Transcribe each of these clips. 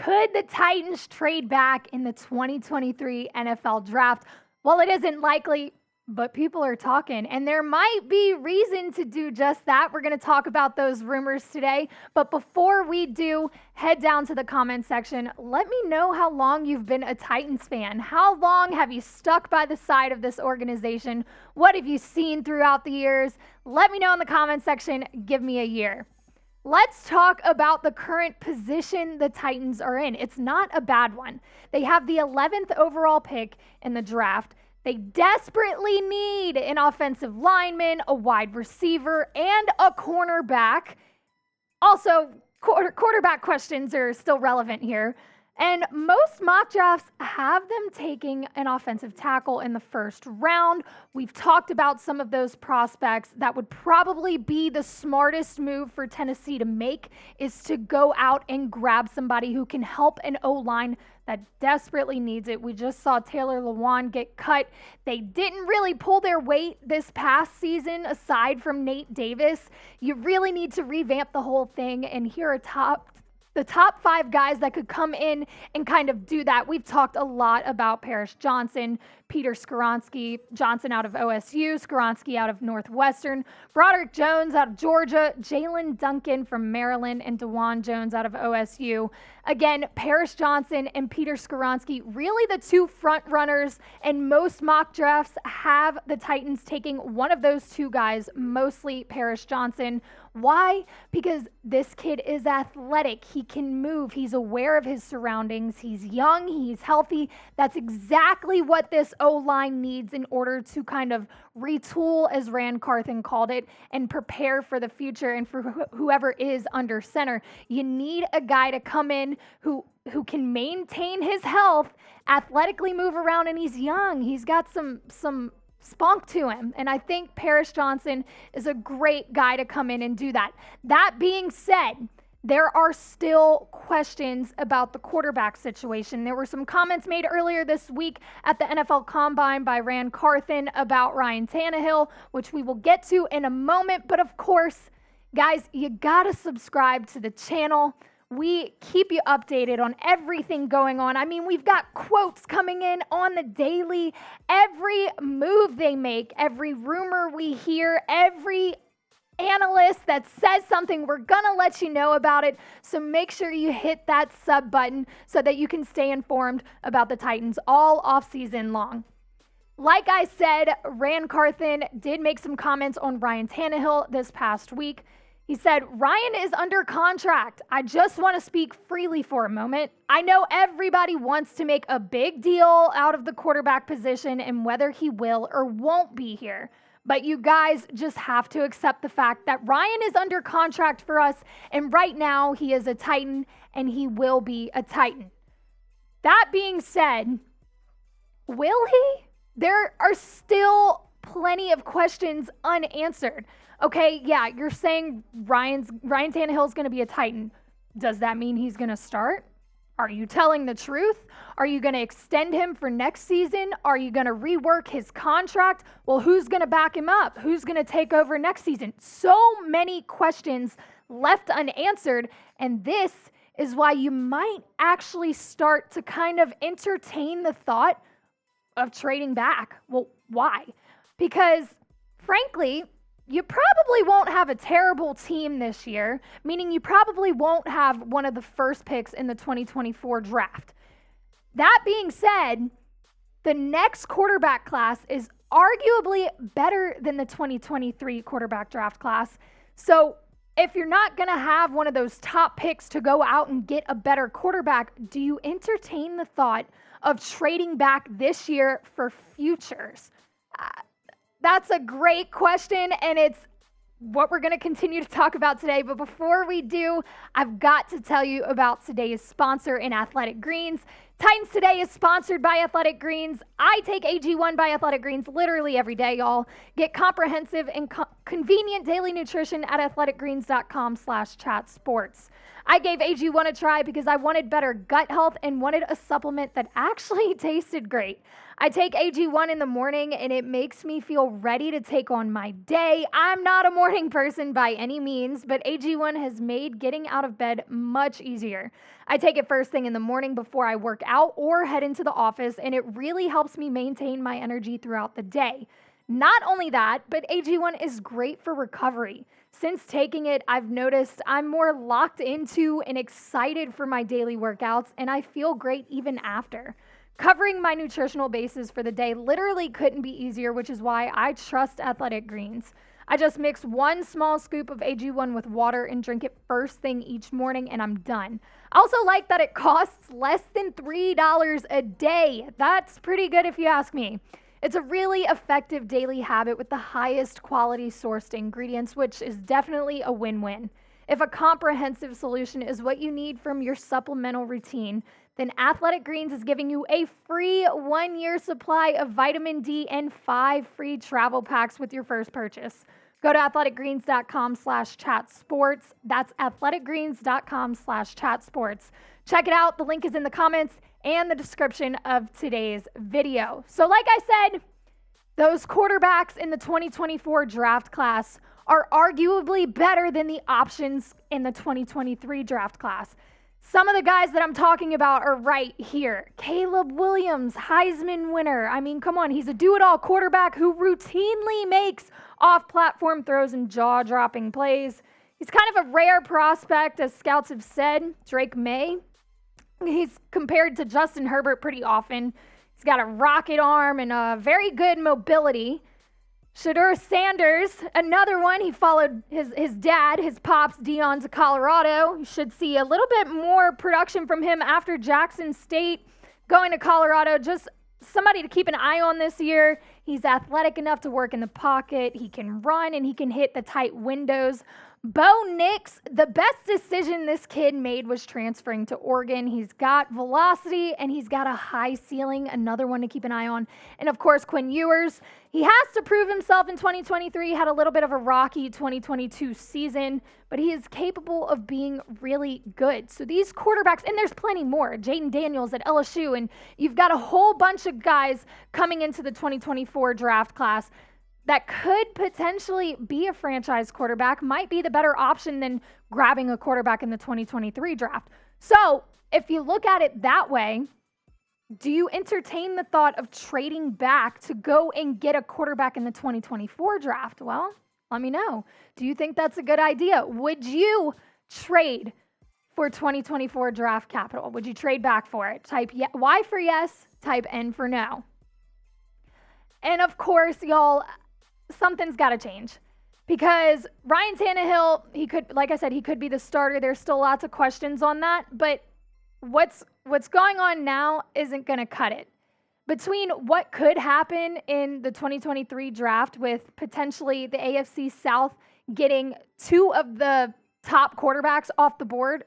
Could the Titans trade back in the 2023 NFL Draft? Well, it isn't likely, but people are talking, and there might be reason to do just that. We're going to talk about those rumors today. But before we do, head down to the comment section. Let me know how long you've been a Titans fan. How long have you stuck by the side of this organization? What have you seen throughout the years? Let me know in the comment section. Give me a year. Let's talk about the current position the Titans are in. It's not a bad one. They have the 11th overall pick in the draft. They desperately need an offensive lineman, a wide receiver, and a cornerback. Also, quarterback questions are still relevant here. And most mock drafts have them taking an offensive tackle in the first round. We've talked about some of those prospects. That would probably be the smartest move for Tennessee to make, is to go out and grab somebody who can help an O-line that desperately needs it. We just saw Taylor Lewan get cut. They didn't really pull their weight this past season, aside from Nate Davis. You really need to revamp the whole thing, and here are the top 5 guys that could come in and kind of do that. We've talked a lot about Paris Johnson, Peter Skoronski, Johnson out of OSU, Skoronski out of Northwestern, Broderick Jones out of Georgia, Jalen Duncan from Maryland, and DeJuan Jones out of OSU. Again, Paris Johnson and Peter Skoronski, really the 2 front runners, and most mock drafts have the Titans taking one of those 2 guys, mostly Paris Johnson. Why? Because this kid is athletic. He can move. He's aware of his surroundings. He's young. He's healthy. That's exactly what this O-line needs in order to kind of retool, as Ran Carthon called it, and prepare for the future and for whoever is under center. You need a guy to come in who can maintain his health, athletically move around, and he's young. He's got some spunk to him. And I think Paris Johnson is a great guy to come in and do that. That being said, there are still questions about the quarterback situation. There were some comments made earlier this week at the NFL Combine by Ran Carthon about Ryan Tannehill, which we will get to in a moment. But of course, guys, you gotta subscribe to the channel. We keep you updated on everything going on. I mean, we've got quotes coming in on the daily. Every move they make, every rumor we hear, every analyst that says something, we're gonna let you know about it. So make sure you hit that sub button so that you can stay informed about the Titans all offseason long. Like I said, Ran Carthon did make some comments on Ryan Tannehill this past week. He said, Ryan is under contract. I just want to speak freely for a moment. I know everybody wants to make a big deal out of the quarterback position and whether he will or won't be here. But you guys just have to accept the fact that Ryan is under contract for us, and right now he is a Titan, and he will be a Titan. That being said, will he? There are still plenty of questions unanswered. Okay, yeah, you're saying Ryan Tannehill is going to be a Titan. Does that mean he's going to start? Are you telling the truth? Are you going to extend him for next season? Are you going to rework his contract? Well, who's going to back him up? Who's going to take over next season? So many questions left unanswered, and this is why you might actually start to kind of entertain the thought of trading back. Well, why? Because, frankly, you probably won't have a terrible team this year, meaning you probably won't have one of the first picks in the 2024 draft. That being said, the next quarterback class is arguably better than the 2023 quarterback draft class. So if you're not going to have one of those top picks to go out and get a better quarterback, do you entertain the thought of trading back this year for futures? That's a great question, and it's what we're going to continue to talk about today. But before we do, I've got to tell you about today's sponsor in Athletic Greens. Titans Today is sponsored by Athletic Greens. I take AG1 by Athletic Greens literally every day, y'all. Get comprehensive and convenient daily nutrition at athleticgreens.com/chatsports. I gave AG1 a try because I wanted better gut health and wanted a supplement that actually tasted great. I take AG1 in the morning and it makes me feel ready to take on my day. I'm not a morning person by any means, but AG1 has made getting out of bed much easier. I take it first thing in the morning before I work out or head into the office, and it really helps me maintain my energy throughout the day. Not only that, but AG1 is great for recovery. Since taking it, I've noticed I'm more locked into and excited for my daily workouts, and I feel great even after. Covering my nutritional bases for the day literally couldn't be easier, which is why I trust Athletic Greens. I just mix 1 small scoop of AG1 with water and drink it first thing each morning, and I'm done. I also like that it costs less than $3 a day. That's pretty good if you ask me. It's a really effective daily habit with the highest quality sourced ingredients, which is definitely a win-win. If a comprehensive solution is what you need from your supplemental routine, then Athletic Greens is giving you a free 1-year supply of vitamin D and 5 free travel packs with your first purchase. Go to athleticgreens.com/chatsports. That's athleticgreens.com/chatsports. Check it out. The link is in the comments and the description of today's video. So like I said, those quarterbacks in the 2024 draft class are arguably better than the options in the 2023 draft class. Some of the guys that I'm talking about are right here. Caleb Williams, Heisman winner. I mean, come on, he's a do-it-all quarterback who routinely makes off-platform throws and jaw-dropping plays. He's kind of a rare prospect, as scouts have said. Drake Maye. He's compared to Justin Herbert pretty often. He's got a rocket arm and a very good mobility. Shedeur Sanders, another one. He followed his dad, his pops, Dion, to Colorado. You should see a little bit more production from him after Jackson State going to Colorado. Just somebody to keep an eye on this year. He's athletic enough to work in the pocket. He can run and he can hit the tight windows. Bo Nix, the best decision this kid made was transferring to Oregon. He's got velocity and he's got a high ceiling, another one to keep an eye on. And of course, Quinn Ewers, he has to prove himself in 2023, had a little bit of a rocky 2022 season, but he is capable of being really good. So these quarterbacks, and there's plenty more, Jaden Daniels at LSU, and you've got a whole bunch of guys coming into the 2024 draft class that could potentially be a franchise quarterback, might be the better option than grabbing a quarterback in the 2023 draft. So if you look at it that way, do you entertain the thought of trading back to go and get a quarterback in the 2024 draft? Well, let me know. Do you think that's a good idea? Would you trade for 2024 draft capital? Would you trade back for it? Type Y for yes, type N for no. And of course, y'all, something's got to change because Ryan Tannehill, he could be the starter. There's still lots of questions on that, but what's going on now isn't going to cut it. Between what could happen in the 2023 draft with potentially the AFC South getting 2 of the top quarterbacks off the board,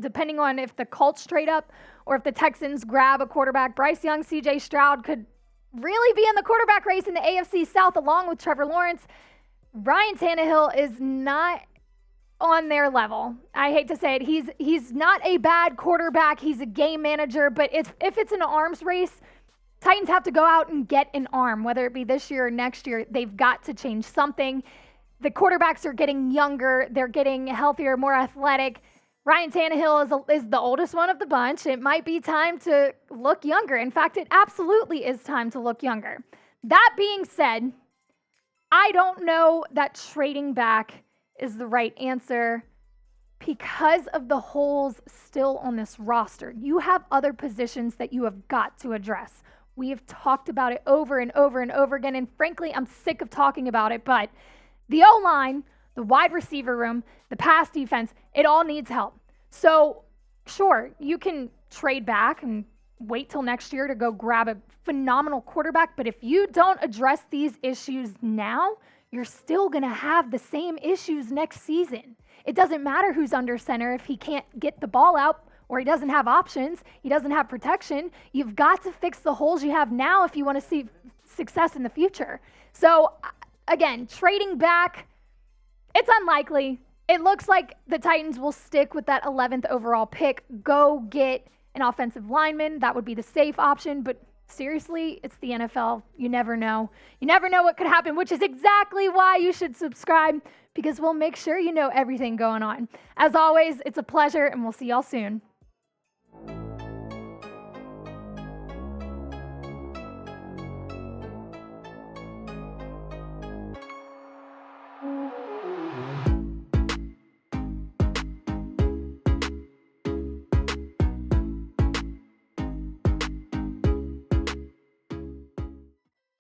depending on if the Colts trade up or if the Texans grab a quarterback, Bryce Young, CJ Stroud could really be in the quarterback race in the AFC South along with Trevor Lawrence. Ryan Tannehill is not on their level. I hate to say it. He's not a bad quarterback. He's a game manager, but if it's an arms race, Titans have to go out and get an arm, whether it be this year or next year. They've got to change something. The quarterbacks are getting younger. They're getting healthier, more athletic. Ryan Tannehill is the oldest one of the bunch. It might be time to look younger. In fact, it absolutely is time to look younger. That being said, I don't know that trading back is the right answer because of the holes still on this roster. You have other positions that you have got to address. We have talked about it over and over and over again, and frankly, I'm sick of talking about it, but the O-line, the wide receiver room, the pass defense, it all needs help. So sure, you can trade back and wait till next year to go grab a phenomenal quarterback, but if you don't address these issues now, you're still going to have the same issues next season. It doesn't matter who's under center if he can't get the ball out or he doesn't have options, he doesn't have protection. You've got to fix the holes you have now if you want to see success in the future. So again, trading back, it's unlikely. It looks like the Titans will stick with that 11th overall pick, go get an offensive lineman. That would be the safe option, but seriously, it's the NFL. You never know. You never know what could happen, which is exactly why you should subscribe, because we'll make sure you know everything going on. As always, it's a pleasure, and we'll see y'all soon.